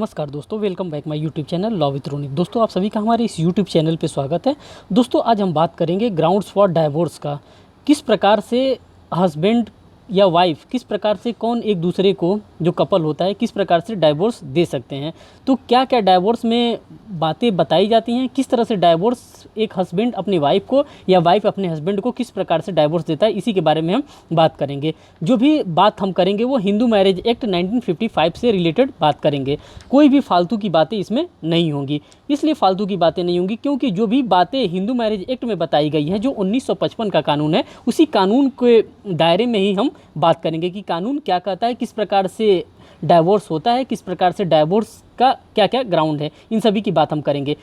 नमस्कार दोस्तों, welcome back my YouTube channel law with Ronik. दोस्तों, आप सभी का हमारे इस यूट्यूब चैनल पे स्वागत है। दोस्तों, आज हम बात करेंगे ग्राउंड्स फॉर डाइवोर्स का। किस प्रकार से हस्बैंड या वाइफ, किस प्रकार से कौन एक दूसरे को, जो कपल होता है, किस प्रकार से डाइवोर्स दे सकते हैं। तो क्या क्या डाइवोर्स में बातें बताई जाती हैं, किस तरह से डाइवोर्स एक हस्बैंड अपनी वाइफ को या वाइफ अपने हस्बैंड को किस प्रकार से डाइवोर्स देता है, इसी के बारे में हम बात करेंगे। जो भी बात हम करेंगे वो हिंदू मैरिज एक्ट 1955 से रिलेटेड बात करेंगे। कोई भी फालतू की बातें इसमें नहीं होंगी। इसलिए फालतू की बातें नहीं होंगी क्योंकि जो भी बातें हिंदू मैरिज एक्ट में बताई गई हैं, जो 1955 का कानून है, उसी कानून के दायरे में ही हम बात करेंगे कि कानून क्या कहता है, किस प्रकार से डाइवोर्स होता है, किस प्रकार से डाइवोर्स का क्या क्या ग्राउंड है, इन सभी की बात हम करेंगे।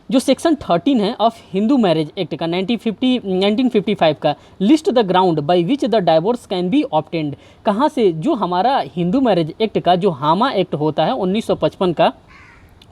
जो सेक्शन 13 है ऑफ हिंदू मैरिज एक्ट का 1955 का, list the ground by which the divorce can be obtained. कहाँ से, जो हमारा हिंदू मैरिज एक्ट का जो हामा एक्ट होता है 1955 का,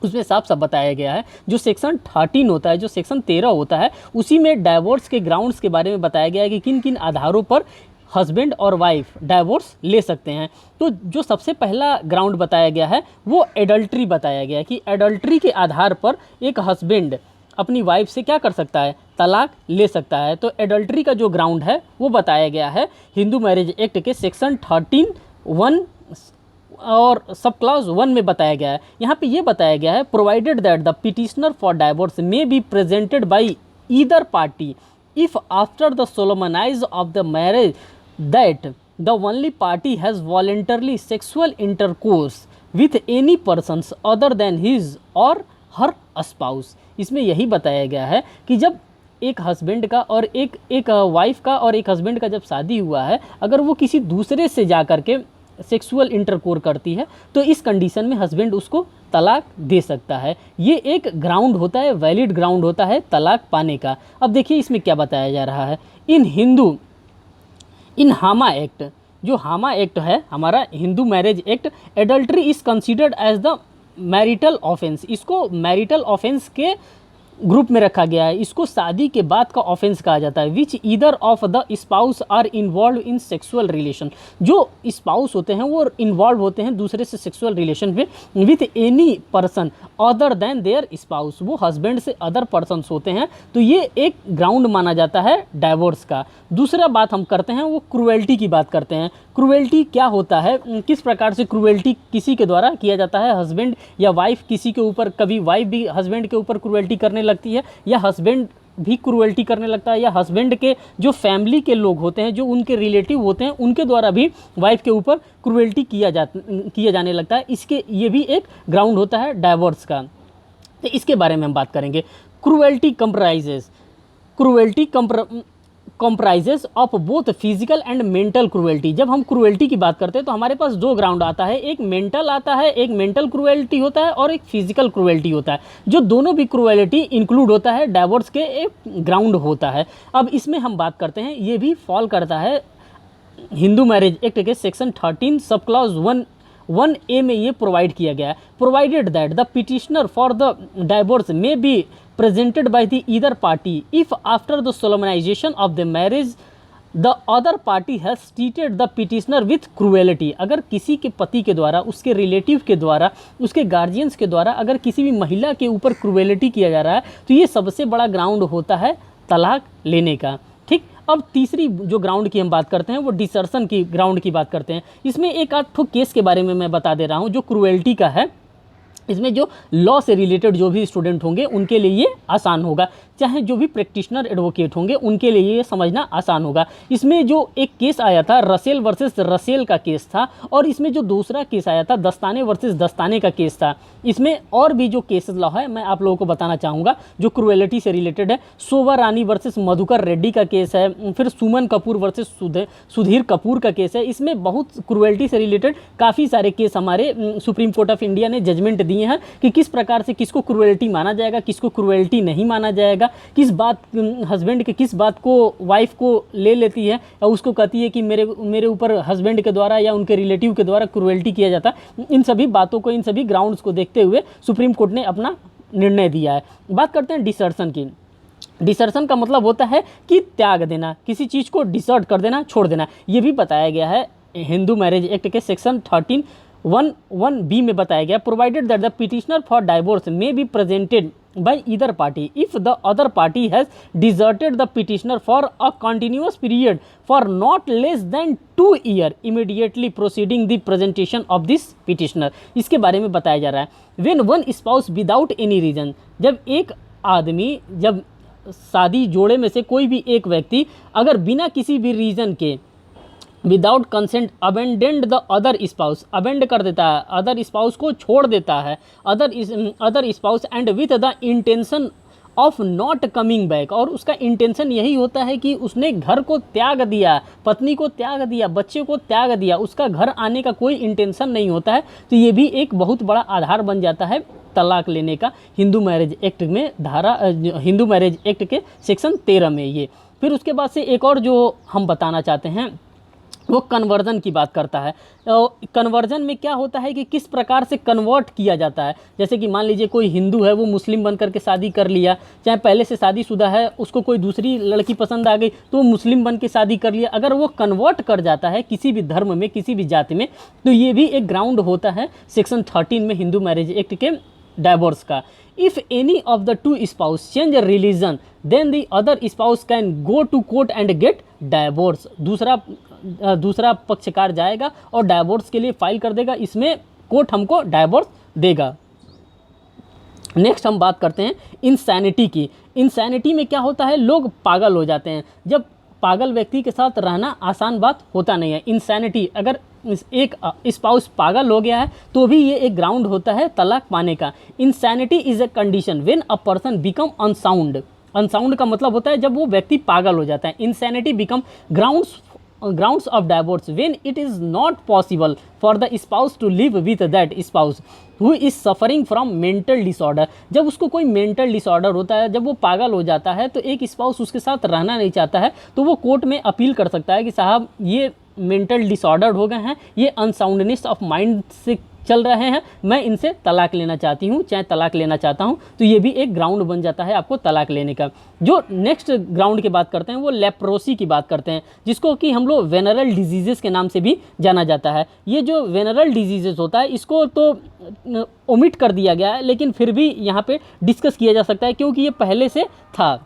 उसमें साफ साफ बताया गया है। जो सेक्शन 13 होता है, जो सेक्शन 13 होता है, उसी में डाइवोर्स के ग्राउंड्स के बारे में बताया गया है कि किन किन आधारों पर हस्बैंड और वाइफ डाइवोर्स ले सकते हैं। तो जो सबसे पहला ग्राउंड बताया गया है वो एडल्ट्री बताया गया है कि एडल्ट्री के आधार पर एक हस्बैंड अपनी वाइफ से क्या कर सकता है, तलाक ले सकता है। तो एडल्ट्री का जो ग्राउंड है वो बताया गया है हिंदू मैरिज एक्ट के सेक्शन 13(1) और सब क्लॉज 1 में बताया गया है। यहाँ पे ये बताया गया है, provided that the petitioner for divorce may be presented by either party if after the solemnize of the marriage that the only party has voluntarily sexual intercourse with any persons other than his or her spouse। इसमें यही बताया गया है कि जब एक husband का और एक वाइफ का और एक हस्बैंड का जब शादी हुआ है, अगर वो किसी दूसरे से जा कर के सेक्सुअल इंटरकोर करती है तो इस कंडीशन में हस्बैंड उसको तलाक दे सकता है। ये एक ग्राउंड होता है, वैलिड ग्राउंड होता है तलाक पाने का। अब देखिए इसमें क्या बताया जा रहा है। इन हामा एक्ट, जो हामा एक्ट है हमारा Hindu marriage act, adultery is considered as the marital offence. इसको मैरिटल ऑफेंस के ग्रुप में रखा गया है। इसको शादी के बाद का ऑफेंस कहा जाता है। Which either of the spouse are involve in sexual relation. जो स्पाउस होते हैं वो इन्वॉल्व होते हैं दूसरे से सेक्सुअल रिलेशन में with any person other than their spouse. वो हस्बैंड से अदर पर्सनस होते हैं। तो ये एक ग्राउंड माना जाता है डाइवोर्स का। दूसरा बात हम करते हैं वो क्रूएल्टी की बात करते हैं। क्रूएल्टी क्या होता है, किस प्रकार से क्रूएल्टी किसी के द्वारा किया जाता है। हस्बैंड या वाइफ किसी के ऊपर, कभी वाइफ भी हस्बैंड के ऊपर क्रूएल्टी करने लगती है, या हस्बैंड भी क्रूएल्टी करने लगता है, या हस्बैंड के जो फैमिली के लोग होते हैं, जो उनके रिलेटिव होते हैं, उनके द्वारा भी वाइफ के ऊपर क्रूएल्टी किया जाने लगता है। ये भी एक ग्राउंड होता है डाइवोर्स का। तो इसके बारे में हम बात करेंगे। Cruelty comprises of both physical and mental cruelty. जब हम क्रूएल्टी की बात करते हैं तो हमारे पास दो ग्राउंड आता है, एक मेंटल आता है, एक मेंटल क्रूएल्टी होता है और एक फिजिकल क्रूएल्टी होता है। जो दोनों भी क्रूएल्टी इंक्लूड होता है डाइवोर्स के एक ग्राउंड होता है। अब इसमें हम बात करते हैं, ये भी फॉल करता है हिंदू मैरिज एक्ट के सेक्शन 13 सब क्लॉज 1(1)(a) में ये प्रोवाइड किया गया है। Provided that the petitioner for the divorce may be presented by the either party if after the solemnization of the marriage the other party has treated the petitioner with cruelty। अगर किसी के पति के द्वारा, उसके रिलेटिव के द्वारा, उसके गार्जियंस के द्वारा अगर किसी भी महिला के ऊपर क्रूएलिटी किया जा रहा है तो ये सबसे बड़ा ग्राउंड होता है तलाक लेने का। ठीक, अब तीसरी जो ग्राउंड की हम बात करते हैं वो डिसर्शन की ग्राउंड की बात करते हैं। इसमें एक आध ठो केस के बारे में मैं बता दे रहा हूँ जो क्रूएल्टी का है। इसमें जो लॉ से रिलेटेड जो भी स्टूडेंट होंगे उनके लिए ये आसान होगा, चाहे जो भी प्रैक्टिशनर एडवोकेट होंगे उनके लिए ये समझना आसान होगा। इसमें जो एक केस आया था रसेल वर्सेस रसेल का केस था, और इसमें जो दूसरा केस आया था दस्ताने वर्सेस दस्ताने का केस था। इसमें और भी जो केसेस लॉ है मैं आप लोगों को बताना चाहूँगा जो क्रूएलिटी से रिलेटेड है। शोभा रानी वर्सेस मधुकर रेड्डी का केस है, फिर सुमन कपूर वर्सेस सुधीर कपूर का केस है। इसमें बहुत क्रूएलिटी से रिलेटेड काफ़ी सारे केस हमारे सुप्रीम कोर्ट ऑफ इंडिया ने जजमेंट दिए हैं कि किस प्रकार से किसको क्रूएलिटी माना जाएगा, किसको क्रूएलिटी नहीं माना जाएगा, किस बात हस्बैंड के किस बात को वाइफ को ले लेती है और उसको कहती है कि मेरे ऊपर हस्बैंड के द्वारा या उनके रिलेटिव के द्वारा क्रूएलिटी किया जाता। इन सभी बातों को, इन सभी ग्राउंड्स को देखते हुए सुप्रीम कोर्ट ने अपना निर्णय दिया है। बात करते हैं डिसर्शन की। डिसर्शन का मतलब होता है कि त्याग देना, किसी चीज़ को डिसर्ट कर देना, छोड़ देना। ये भी बताया गया है हिंदू मैरिज एक्ट के सेक्शन 13 1 बी में बताया गया, provided that the petitioner for divorce may be presented by either party if the other party has deserted the petitioner for a continuous period for not less than 2 years immediately preceding the presentation of this petitioner। इसके बारे में बताया जा रहा है when one spouse without any reason, जब एक आदमी, जब शादी जोड़े में से कोई भी एक व्यक्ति अगर बिना किसी भी रीज़न के without consent abandoned the other spouse, abandon कर देता है, अदर स्पाउस को छोड़ देता है, other spouse and with the intention of not coming back, और उसका इंटेंशन यही होता है कि उसने घर को त्याग दिया, पत्नी को त्याग दिया, बच्चे को त्याग दिया, उसका घर आने का कोई इंटेंशन नहीं होता है, तो ये भी एक बहुत बड़ा आधार बन जाता है तलाक लेने का हिंदू मैरिज एक्ट में, हिंदू मैरिज एक्ट के सेक्शन 13 में ये। फिर उसके बाद से एक और जो हम बताना चाहते हैं वो कन्वर्जन की बात करता है। कन्वर्जन में क्या होता है कि किस प्रकार से कन्वर्ट किया जाता है। जैसे कि मान लीजिए कोई हिंदू है, वो मुस्लिम बनकर के शादी कर लिया, चाहे पहले से शादीशुदा है, उसको कोई दूसरी लड़की पसंद आ गई तो वो मुस्लिम बन के शादी कर लिया, अगर वो कन्वर्ट कर जाता है किसी भी धर्म में, किसी भी जाति में, तो ये भी एक ग्राउंड होता है सेक्शन 13 में हिंदू मैरिज एक्ट के डाइवोर्स का। If any of the two spouse change religion then the other spouse can go to court and get divorce. दूसरा पक्षकार जाएगा और डाइवोर्स के लिए फाइल कर देगा, इसमें कोर्ट हमको डाइवोर्स देगा। नेक्स्ट हम बात करते हैं इंसैनिटी की। इंसैनिटी में क्या होता है, लोग पागल हो जाते हैं। जब पागल व्यक्ति के साथ रहना आसान बात होता नहीं है। इंसैनिटी, अगर एक स्पाउस पागल हो गया है तो भी ये एक ग्राउंड होता है तलाक पाने का। Insanity is a condition when a person become unsound. Unsound का मतलब होता है जब वो व्यक्ति पागल हो जाता है। Insanity become grounds of divorce when it is not possible for the spouse to live with that spouse who is suffering from mental disorder। जब उसको कोई मेंटल डिसऑर्डर होता है, जब वो पागल हो जाता है, तो एक स्पाउस उसके साथ रहना नहीं चाहता है, तो वो कोर्ट में अपील कर सकता है कि साहब ये मेंटल डिसऑर्डर हो गए हैं, ये अनसाउंडनेस ऑफ माइंड से चल रहे हैं, मैं इनसे तलाक लेना चाहती हूँ, चाहे तलाक लेना चाहता हूँ, तो ये भी एक ग्राउंड बन जाता है आपको तलाक लेने का। जो नेक्स्ट ग्राउंड की बात करते हैं वो लेप्रोसी की बात करते हैं, जिसको कि हम लोग वेनरल डिजीजेस के नाम से भी जाना जाता है। ये जो वेनरल डिजीजेस होता है इसको तो ओमिट कर दिया गया है, लेकिन फिर भी यहाँ पे डिस्कस किया जा सकता है क्योंकि ये पहले से था।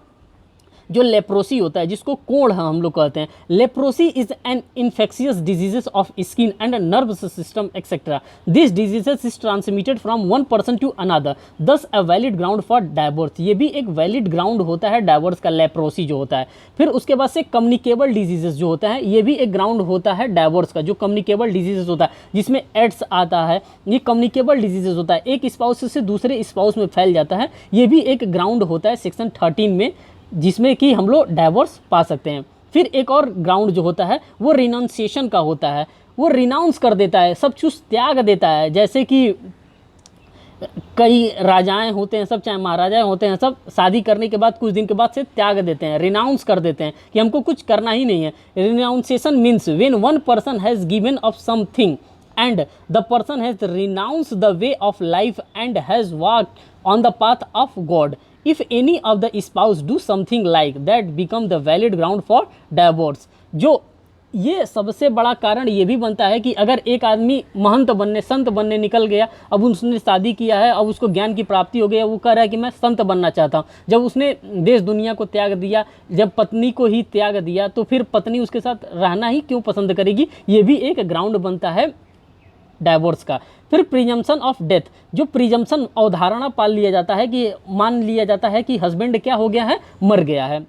जो लेप्रोसी होता है, जिसको कोढ़ हम लोग कहते हैं, leprosy is an infectious diseases of skin and nervous system etcetera. This diseases is transmitted from one person to another, thus a valid ground for divorce. ये भी एक वैलिड ग्राउंड होता है डाइवोर्स का, लेप्रोसी जो होता है। फिर उसके बाद से कम्युनिकेबल डिजीजेस जो होता है, ये भी एक ग्राउंड होता है डाइवोर्स का। जो कम्युनिकेबल डिजीजेस होता है जिसमें एड्स आता है, ये कम्युनिकेबल डिजीजेस होता है, एक स्पाउस से दूसरे स्पाउस में फैल जाता है, ये भी एक ग्राउंड होता है सेक्शन 13 में, जिसमें कि हम लोग डाइवोर्स पा सकते हैं। फिर एक और ग्राउंड जो होता है वो रिनाउंसिएशन का होता है। वो रिनाउंस कर देता है, सब कुछ त्याग देता है। जैसे कि कई राजाएं होते हैं, सब चाहे महाराजाएं होते हैं, सब शादी करने के बाद कुछ दिन के बाद से त्याग देते हैं, रिनाउंस कर देते हैं कि हमको कुछ करना ही नहीं है। Renunciation means when one person has given up something and the person has renounced the way of life and has walked on the path of God. If any of the spouse do something like that become the valid ground for divorce। जो ये सबसे बड़ा कारण ये भी बनता है कि अगर एक आदमी महंत बनने, संत बनने निकल गया, अब उसने शादी किया है, अब उसको ज्ञान की प्राप्ति हो गई, वो कह रहा है कि मैं संत बनना चाहता हूँ। जब उसने देश दुनिया को त्याग दिया, जब पत्नी को ही त्याग दिया, तो फिर पत्नी उसके साथ रहना ही क्यों पसंद करेगी। ये भी एक ग्राउंड बनता है डाइवोर्स का। फिर प्रिजम्पशन ऑफ डेथ, जो प्रिजम्पशन अवधारणा पाल लिया जाता है कि मान लिया जाता है कि हस्बैंड क्या हो गया है, मर गया है,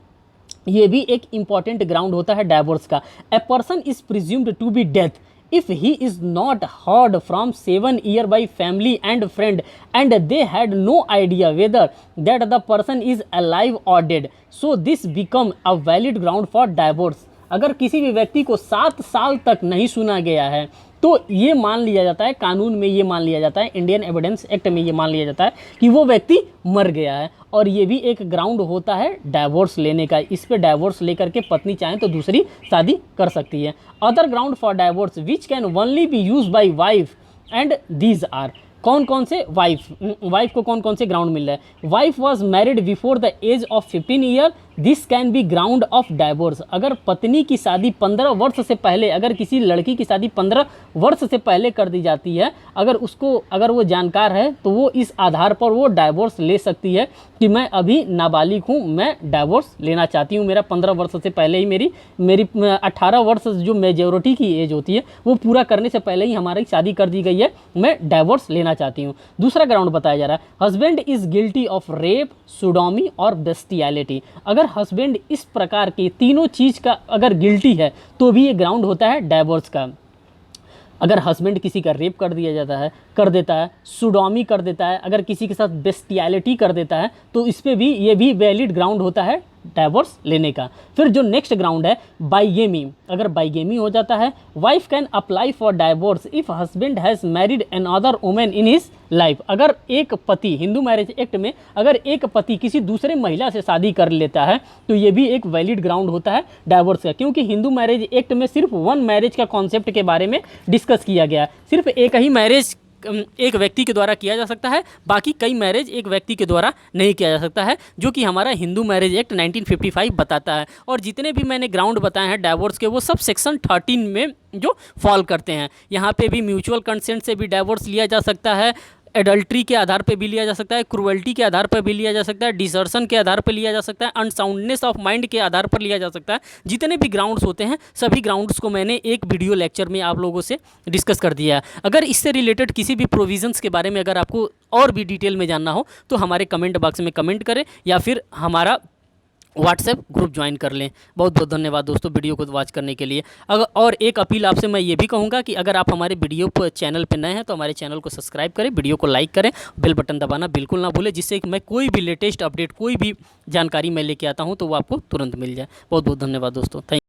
ये भी एक इंपॉर्टेंट ग्राउंड होता है डाइवोर्स का। A person is presumed to be death if he is not heard from 7 years by family and friend and they had no idea whether that the person is alive or dead, so this become a valid ground for divorce। अगर किसी भी व्यक्ति को 7 साल तक नहीं सुना गया है तो ये मान लिया जाता है, कानून में ये मान लिया जाता है, इंडियन एविडेंस एक्ट में ये मान लिया जाता है कि वो व्यक्ति मर गया है, और ये भी एक ग्राउंड होता है डाइवोर्स लेने का। इस पे डाइवोर्स लेकर के पत्नी चाहे तो दूसरी शादी कर सकती है। Other ground for divorce which can only be use by wife and these are. कौन कौन से वाइफ को कौन कौन से ग्राउंड मिल रहा है। Wife was married before the age of 15 year, this can be ground of divorce. अगर पत्नी की शादी 15 वर्ष से पहले, अगर किसी लड़की की शादी 15 वर्ष से पहले कर दी जाती है, अगर वो जानकार है तो वो इस आधार पर वो डाइवोर्स ले सकती है कि मैं अभी नाबालिग हूँ, मैं डाइवोर्स लेना चाहती हूँ, मेरा 15 वर्ष से पहले ही मेरी 18 वर्ष जो मेजोरिटी की एज होती है वो पूरा करने से पहले ही हमारी शादी कर दी गई है, मैं डाइवोर्स लेना चाहती हूँ। दूसरा ग्राउंड बताया जा रहा है, husband is guilty of rape, sodomy और बेस्टियलिटी। अगर हस्बैंड इस प्रकार के तीनों चीज़ का अगर गिल्टी है तो भी ये ग्राउंड होता है डाइवोर्स का। अगर हस्बैंड किसी का रेप कर देता है, सोडोमी कर देता है, अगर किसी के साथ बेस्टियलिटी कर देता है तो इस पे भी ये भी वैलिड ग्राउंड होता है डाइवोर्स लेने का। फिर जो नेक्स्ट ग्राउंड है बाइगेमी, अगर बाइगेमी हो जाता है, wife can apply for divorce if husband has married another women in his life. अगर एक पति, हिंदू मैरिज एक्ट में अगर एक पति किसी दूसरे महिला से शादी कर लेता है तो ये भी एक वैलिड ग्राउंड होता है डाइवोर्स का, क्योंकि हिंदू मैरिज एक्ट में सिर्फ वन मैरिज का कॉन्सेप्ट के बारे में डिस्कस किया गया है। सिर्फ एक ही मैरिज एक व्यक्ति के द्वारा किया जा सकता है, बाकी कई मैरिज एक व्यक्ति के द्वारा नहीं किया जा सकता है, जो कि हमारा हिंदू मैरिज एक्ट 1955 बताता है। और जितने भी मैंने ग्राउंड बताए हैं डाइवोर्स के वो सब सेक्शन 13 में जो फॉल करते हैं। यहाँ पे भी म्यूचुअल कंसेंट से भी डाइवोर्स लिया जा सकता है, एडल्ट्री के आधार पर भी लिया जा सकता है, क्रुएल्टी के आधार पर भी लिया जा सकता है, डिसर्शन के आधार पर लिया जा सकता है, अनसाउंडनेस ऑफ माइंड के आधार पर लिया जा सकता है। जितने भी ग्राउंड्स होते हैं सभी ग्राउंड्स को मैंने एक वीडियो लेक्चर में आप लोगों से डिस्कस कर दिया है। अगर इससे रिलेटेड किसी भी प्रोविजंस के बारे में अगर आपको और भी डिटेल में जानना हो तो हमारे कमेंट बॉक्स में कमेंट करें या फिर हमारा व्हाट्सएप ग्रुप ज्वाइन कर लें। बहुत बहुत धन्यवाद दोस्तों वीडियो को वॉच करने के लिए। अगर और एक अपील आपसे मैं ये भी कहूँगा कि अगर आप हमारे वीडियो पर चैनल पर नए हैं तो हमारे चैनल को सब्सक्राइब करें, वीडियो को लाइक करें, बेल बटन दबाना बिल्कुल ना भूलें, जिससे कि मैं कोई भी लेटेस्ट अपडेट, कोई भी जानकारी मैं लेके आता हूँ तो वो आपको तुरंत मिल जाए। बहुत बहुत धन्यवाद दोस्तों, थैंक